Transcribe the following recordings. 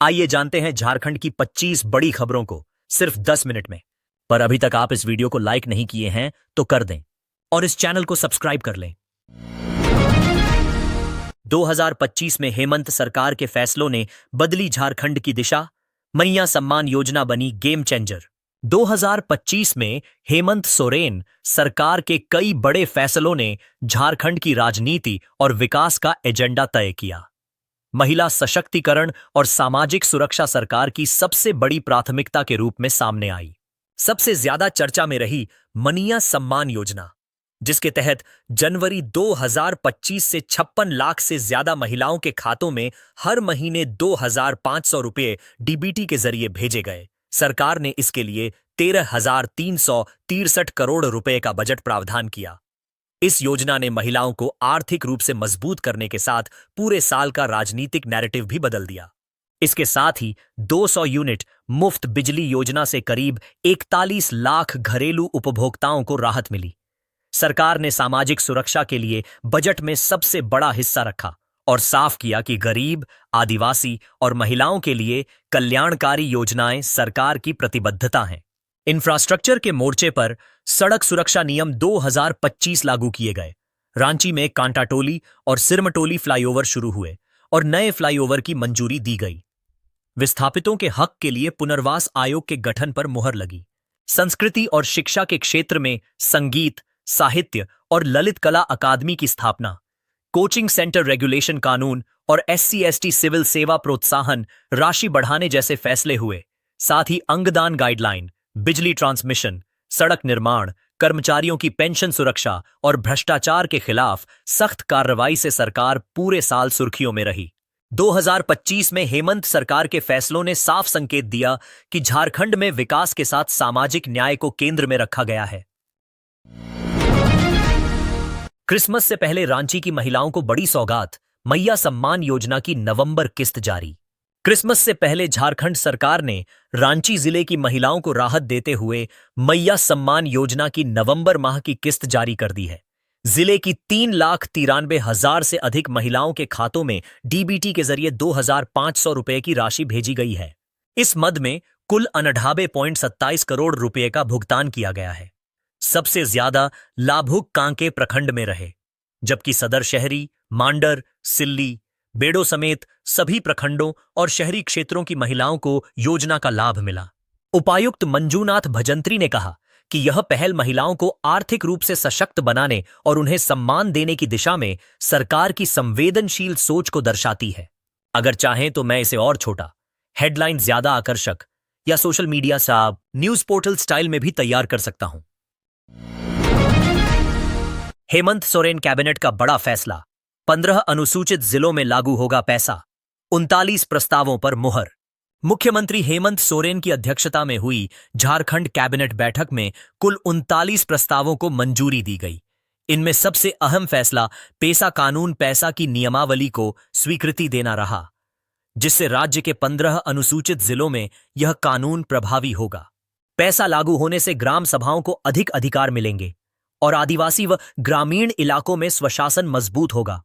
आइए जानते हैं झारखंड की 25 बड़ी खबरों को सिर्फ 10 मिनट में। पर अभी तक आप इस वीडियो को लाइक नहीं किए हैं तो कर दें और इस चैनल को सब्सक्राइब कर लें। 2025 में हेमंत सरकार के फैसलों ने बदली झारखंड की दिशा। मैया सम्मान योजना बनी गेम चेंजर। 2025 में हेमंत सोरेन सरकार के कई बड़े फैसलों ने झारखंड की राजनीति और विकास का एजेंडा तय किया। महिला सशक्तिकरण और सामाजिक सुरक्षा सरकार की सबसे बड़ी प्राथमिकता के रूप में सामने आई। सबसे ज्यादा चर्चा में रही मैया सम्मान योजना, जिसके तहत जनवरी 2025 से 56 लाख से ज्यादा महिलाओं के खातों में हर महीने 2,500 रुपये डीबीटी के जरिए भेजे गए। सरकार ने इसके लिए 13,363 करोड़ रुपए का बजट प्रावधान किया। इस योजना ने महिलाओं को आर्थिक रूप से मजबूत करने के साथ पूरे साल का राजनीतिक नैरेटिव भी बदल दिया। इसके साथ ही 200 यूनिट मुफ्त बिजली योजना से करीब 41 लाख घरेलू उपभोक्ताओं को राहत मिली। सरकार ने सामाजिक सुरक्षा के लिए बजट में सबसे बड़ा हिस्सा रखा और साफ किया कि गरीब, आदिवासी और महिलाओं के लिए कल्याणकारी योजनाएं सरकार की प्रतिबद्धता हैं। इंफ्रास्ट्रक्चर के मोर्चे पर सड़क सुरक्षा नियम 2025 लागू किए गए। रांची में कांटाटोली और सिरमटोली फ्लाईओवर शुरू हुए और नए फ्लाईओवर की मंजूरी दी गई। विस्थापितों के हक के लिए पुनर्वास आयोग के गठन पर मुहर लगी। संस्कृति और शिक्षा के क्षेत्र में संगीत, साहित्य और ललित कला अकादमी की स्थापना। कोचिंग सेंटर रेगुलेशन कानून और SC/ST सिविल सेवा प्रोत्साहन राशि बढ़ाने जैसे फैसले हुए। साथ ही अंगदान गाइडलाइन, बिजली ट्रांसमिशन, सड़क निर्माण, कर्मचारियों की पेंशन सुरक्षा और भ्रष्टाचार के खिलाफ सख्त कार्रवाई से सरकार पूरे साल सुर्खियों में रही। 2025 में हेमंत सरकार के फैसलों ने साफ संकेत दिया कि झारखंड में विकास के साथ सामाजिक न्याय को केंद्र में रखा गया है। क्रिसमस से पहले रांची की महिलाओं को बड़ी सौगात, मैया सम्मान योजना की नवंबर किस्त जारी। क्रिसमस से पहले झारखंड सरकार ने रांची जिले की महिलाओं को राहत देते हुए मैया सम्मान योजना की नवंबर माह की किस्त जारी कर दी है। जिले की 3,93,000 से अधिक महिलाओं के खातों में डीबीटी के जरिए 2,500 रुपए की राशि भेजी गई है। इस मद में कुल 98.27 करोड़ रुपए का भुगतान किया गया है। सबसे ज्यादा लाभुक कांके प्रखंड में रहे, जबकि सदर शहरी, मांडर, सिल्ली, बेड़ो समेत सभी प्रखंडों और शहरी क्षेत्रों की महिलाओं को योजना का लाभ मिला। उपायुक्त मंजूनाथ भजंत्री ने कहा कि यह पहल महिलाओं को आर्थिक रूप से सशक्त बनाने और उन्हें सम्मान देने की दिशा में सरकार की संवेदनशील सोच को दर्शाती है। अगर चाहें तो मैं इसे और छोटा, हेडलाइन ज्यादा आकर्षक या सोशल मीडिया साब न्यूज पोर्टल स्टाइल में भी तैयार कर सकता हूं। हेमंत सोरेन कैबिनेट का बड़ा फैसला। 15 अनुसूचित जिलों में लागू होगा पैसा। 39 प्रस्तावों पर मुहर। मुख्यमंत्री हेमंत सोरेन की अध्यक्षता में हुई झारखंड कैबिनेट बैठक में कुल 39 प्रस्तावों को मंजूरी दी गई। इनमें सबसे अहम फैसला पेसा कानून पैसा की नियमावली को स्वीकृति देना रहा, जिससे राज्य के 15 अनुसूचित जिलों में यह कानून प्रभावी होगा। पैसा लागू होने से ग्राम सभाओं को अधिक अधिकार मिलेंगे और आदिवासी व ग्रामीण इलाकों में स्वशासन मजबूत होगा।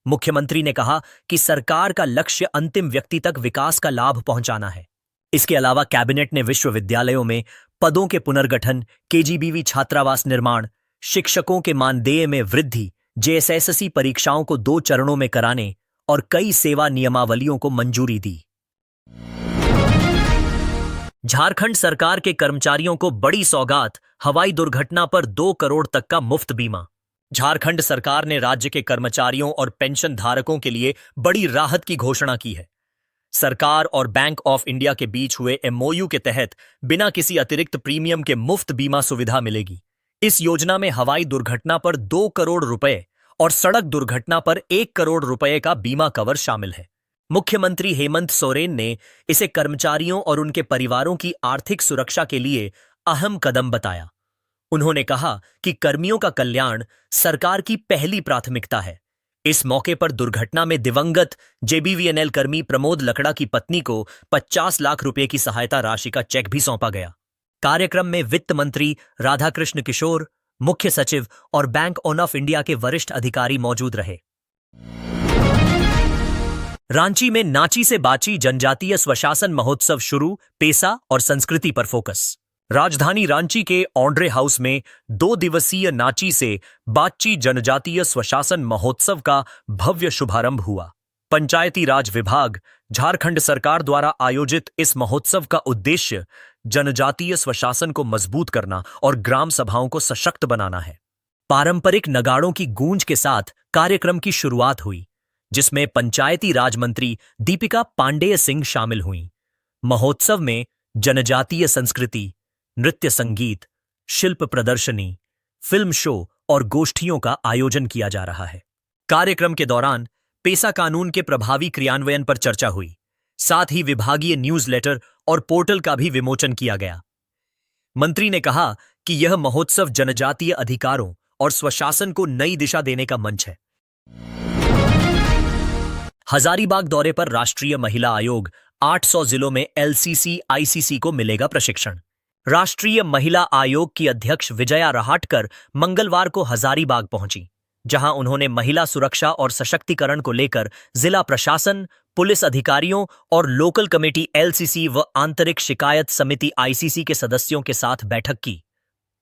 मुख्यमंत्री ने कहा कि सरकार का लक्ष्य अंतिम व्यक्ति तक विकास का लाभ पहुंचाना है। इसके अलावा कैबिनेट ने विश्वविद्यालयों में पदों के पुनर्गठन, KGBV छात्रावास निर्माण, शिक्षकों के मानदेय में वृद्धि, JSSC परीक्षाओं को 2 चरणों में कराने और कई सेवा नियमावलियों को मंजूरी दी। झारखंड सरकार के कर्मचारियों को बड़ी सौगात, हवाई दुर्घटना पर 2 करोड़ तक का मुफ्त बीमा। झारखंड सरकार ने राज्य के कर्मचारियों और पेंशन धारकों के लिए बड़ी राहत की घोषणा की है। सरकार और बैंक ऑफ इंडिया के बीच हुए MOU के तहत बिना किसी अतिरिक्त प्रीमियम के मुफ्त बीमा सुविधा मिलेगी। इस योजना में हवाई दुर्घटना पर 2 करोड़ रुपए और सड़क दुर्घटना पर 1 करोड़ रुपए का बीमा कवर शामिल है। मुख्यमंत्री हेमंत सोरेन ने इसे कर्मचारियों और उनके परिवारों की आर्थिक सुरक्षा के लिए अहम कदम बताया। उन्होंने कहा कि कर्मियों का कल्याण सरकार की पहली प्राथमिकता है। इस मौके पर दुर्घटना में दिवंगत JBVNL कर्मी प्रमोद लकड़ा की पत्नी को 50 लाख रुपए की सहायता राशि का चेक भी सौंपा गया। कार्यक्रम में वित्त मंत्री राधाकृष्ण किशोर, मुख्य सचिव और बैंक ऑफ इंडिया के वरिष्ठ अधिकारी मौजूद रहे। रांची में नाची से बाची जनजातीय स्वशासन महोत्सव शुरू, पेशा और संस्कृति पर फोकस। राजधानी रांची के ऑन्ड्रे हाउस में 2 दिवसीय नाची से बाची जनजातीय स्वशासन महोत्सव का भव्य शुभारंभ हुआ। पंचायती राज विभाग, झारखंड सरकार द्वारा आयोजित इस महोत्सव का उद्देश्य जनजातीय स्वशासन को मजबूत करना और ग्राम सभाओं को सशक्त बनाना है। पारंपरिक नगाड़ों की गूंज के साथ कार्यक्रम की शुरुआत हुई, जिसमें पंचायती राज मंत्री दीपिका पांडेय सिंह शामिल हुईं। महोत्सव में जनजातीय संस्कृति, नृत्य संगीत, शिल्प प्रदर्शनी, फिल्म शो और गोष्ठियों का आयोजन किया जा रहा है। कार्यक्रम के दौरान पेशा कानून के प्रभावी क्रियान्वयन पर चर्चा हुई। साथ ही विभागीय न्यूज़लेटर और पोर्टल का भी विमोचन किया गया। मंत्री ने कहा कि यह महोत्सव जनजातीय अधिकारों और स्वशासन को नई दिशा देने का मंच है। हजारीबाग दौरे पर राष्ट्रीय महिला आयोग, 800 जिलों में एलसीसी आईसीसी को मिलेगा प्रशिक्षण। राष्ट्रीय महिला आयोग की अध्यक्ष विजया रहाटकर मंगलवार को हजारीबाग पहुंची, जहां उन्होंने महिला सुरक्षा और सशक्तिकरण को लेकर जिला प्रशासन, पुलिस अधिकारियों और लोकल कमेटी एलसीसी व आंतरिक शिकायत समिति आईसीसी के सदस्यों के साथ बैठक की।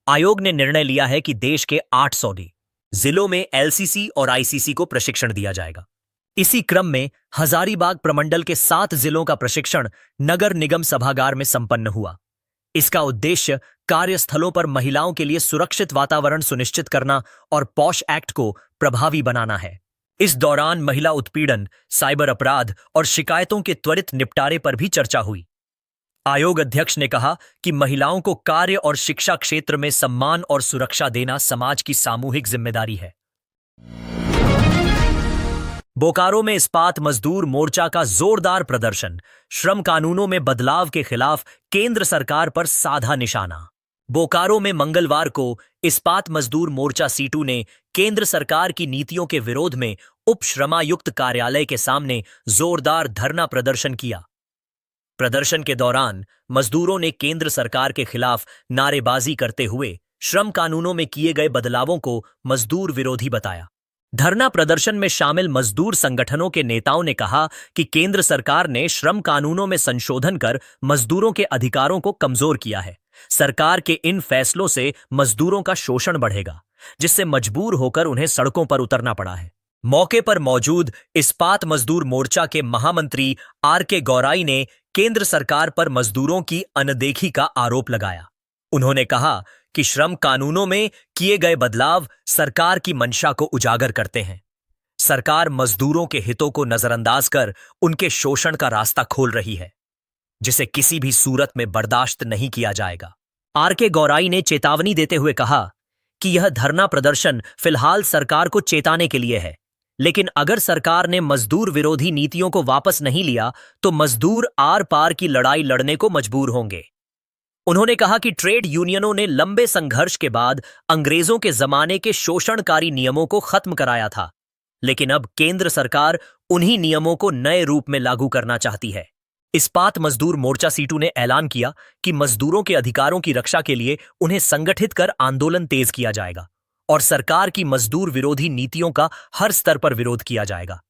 आयोग ने निर्णय लिया है कि देश के 800 जिलों में एलसीसी और आईसीसी को प्रशिक्षण दिया जाएगा। इसी क्रम में हजारीबाग प्रमंडल के 7 जिलों का प्रशिक्षण नगर निगम सभागार में संपन्न हुआ। इसका उद्देश्य कार्यस्थलों पर महिलाओं के लिए सुरक्षित वातावरण सुनिश्चित करना और पॉश एक्ट को प्रभावी बनाना है। इस दौरान महिला उत्पीड़न, साइबर अपराध और शिकायतों के त्वरित निपटारे पर भी चर्चा हुई। आयोग अध्यक्ष ने कहा कि महिलाओं को कार्य और शिक्षा क्षेत्र में सम्मान और सुरक्षा देना समाज की सामूहिक जिम्मेदारी है। बोकारो में इस्पात मजदूर मोर्चा का जोरदार प्रदर्शन, श्रम कानूनों में बदलाव के खिलाफ केंद्र सरकार पर साधा निशाना। बोकारो में मंगलवार को इस्पात मजदूर मोर्चा सीटू ने केंद्र सरकार की नीतियों के विरोध में उप श्रमायुक्त कार्यालय के सामने जोरदार धरना प्रदर्शन किया। प्रदर्शन के दौरान मजदूरों ने केंद्र सरकार के खिलाफ नारेबाजी करते हुए श्रम कानूनों में किए गए बदलावों को मजदूर विरोधी बताया। धरना प्रदर्शन में शामिल मजदूर संगठनों के नेताओं ने कहा कि केंद्र सरकार ने श्रम कानूनों में संशोधन कर मजदूरों के अधिकारों को कमजोर किया है। सरकार के इन फैसलों से मजदूरों का शोषण बढ़ेगा, जिससे मजबूर होकर उन्हें सड़कों पर उतरना पड़ा है। मौके पर मौजूद इस्पात मजदूर मोर्चा के महामंत्री आर.के. गौराई ने केंद्र सरकार पर मजदूरों की अनदेखी का आरोप लगाया। उन्होंने कहा कि श्रम कानूनों में किए गए बदलाव सरकार की मंशा को उजागर करते हैं। सरकार मजदूरों के हितों को नजरअंदाज कर उनके शोषण का रास्ता खोल रही है, जिसे किसी भी सूरत में बर्दाश्त नहीं किया जाएगा। आर.के. गौराई ने चेतावनी देते हुए कहा कि यह धरना प्रदर्शन फिलहाल सरकार को चेताने के लिए है, लेकिन अगर सरकार ने मजदूर विरोधी नीतियों को वापस नहीं लिया तो मजदूर आर पार की लड़ाई लड़ने को मजबूर होंगे। उन्होंने कहा कि ट्रेड यूनियनों ने लंबे संघर्ष के बाद अंग्रेजों के जमाने के शोषणकारी नियमों को खत्म कराया था, लेकिन अब केंद्र सरकार उन्हीं नियमों को नए रूप में लागू करना चाहती है। इस्पात मजदूर मोर्चा सीटू ने ऐलान किया कि मजदूरों के अधिकारों की रक्षा के लिए उन्हें संगठित कर आंदोलन तेज किया जाएगा और सरकार की मजदूर विरोधी नीतियों का हर स्तर पर विरोध किया जाएगा।